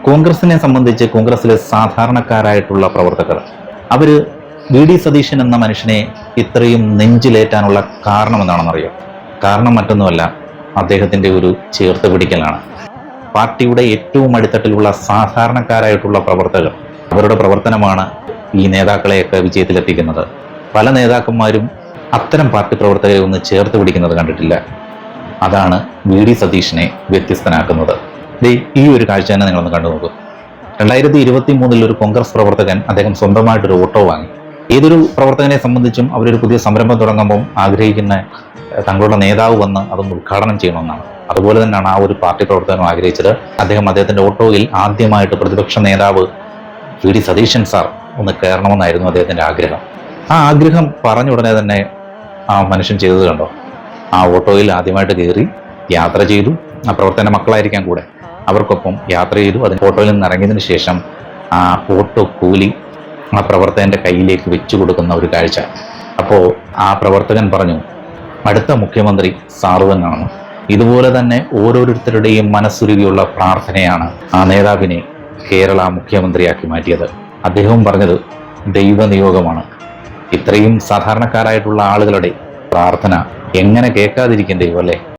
കോൺഗ്രസിനെ സംബന്ധിച്ച് കോൺഗ്രസിലെ സാധാരണക്കാരായിട്ടുള്ള പ്രവർത്തകർ അവര് വി.ഡി. സതീശൻ എന്ന മനുഷ്യനെ ഇത്രയും നെഞ്ചിലേറ്റാനുള്ള കാരണം എന്താണെന്നറിയാം? കാരണം മറ്റൊന്നുമല്ല, അദ്ദേഹത്തിന്റെ ഒരു ചേർത്ത് പിടിക്കലാണ്. പാർട്ടിയുടെ ഏറ്റവും അടിത്തട്ടിലുള്ള സാധാരണക്കാരായിട്ടുള്ള പ്രവർത്തകർ, അവരുടെ പ്രവർത്തനമാണ് ഈ നേതാക്കളെയൊക്കെ വിജയത്തിലെത്തിക്കുന്നത്. പല നേതാക്കന്മാരും അത്തരം പാർട്ടി പ്രവർത്തകരെ ഒന്ന് ചേർത്ത് പിടിക്കുന്നത് കണ്ടിട്ടില്ല. അതാണ് വി.ഡി. സതീശനെ വ്യത്യസ്തനാക്കുന്നത്. ഈ ഒരു കാഴ്ച തന്നെ നിങ്ങളൊന്ന് കണ്ടു നോക്കൂ. 2023 ഒരു കോൺഗ്രസ് പ്രവർത്തകൻ അദ്ദേഹം സ്വന്തമായിട്ടൊരു ഓട്ടോ വാങ്ങി. ഏതൊരു പ്രവർത്തകനെ സംബന്ധിച്ചും അവരൊരു പുതിയ സംരംഭം തുടങ്ങുമ്പോൾ ആഗ്രഹിക്കുന്ന തങ്ങളുടെ നേതാവ് വന്ന് അതൊന്ന് ഉദ്ഘാടനം ചെയ്യണമെന്നാണ്. അതുപോലെ തന്നെയാണ് ആ ഒരു പാർട്ടി പ്രവർത്തകനും ആഗ്രഹിച്ചത്. അദ്ദേഹത്തിന്റെ ഓട്ടോയിൽ ആദ്യമായിട്ട് പ്രതിപക്ഷ നേതാവ് വി.ഡി. സതീശൻ സാർ ഒന്ന് കയറണമെന്നായിരുന്നു അദ്ദേഹത്തിന്റെ ആഗ്രഹം. ആ ആഗ്രഹം പറഞ്ഞ ഉടനെ തന്നെ ആ മനുഷ്യൻ ചെയ്തത് കണ്ടോ? ആ ഓട്ടോയിൽ ആദ്യമായിട്ട് കയറി യാത്ര ചെയ്തു. ആ പ്രവർത്തന മക്കളായിരിക്കാം കൂടെ, അവർക്കൊപ്പം യാത്ര ചെയ്തു. അതിന് ഓട്ടോയിൽ നിന്ന് ഇറങ്ങിയതിന് ശേഷം ആ ഓട്ടോ കൂലി ആ പ്രവർത്തകന്റെ കയ്യിലേക്ക് വെച്ചു കൊടുക്കുന്ന ഒരു കാഴ്ച. അപ്പോൾ ആ പ്രവർത്തകൻ പറഞ്ഞു, അടുത്ത മുഖ്യമന്ത്രി സാറ് തന്നെയാണ്. ഇതുപോലെ തന്നെ ഓരോരുത്തരുടെയും മനസ്സുരുകിയുള്ള പ്രാർത്ഥനയാണ് ആ നേതാവിനെ കേരള മുഖ്യമന്ത്രിയാക്കി മാറ്റിയത്. അദ്ദേഹവും പറഞ്ഞത് ദൈവനിയോഗമാണ്. ഇത്രയും സാധാരണക്കാരായിട്ടുള്ള ആളുകളുടെ പ്രാർത്ഥന എങ്ങനെ കേൾക്കാതിരിക്കും ദൈവം, അല്ലേ?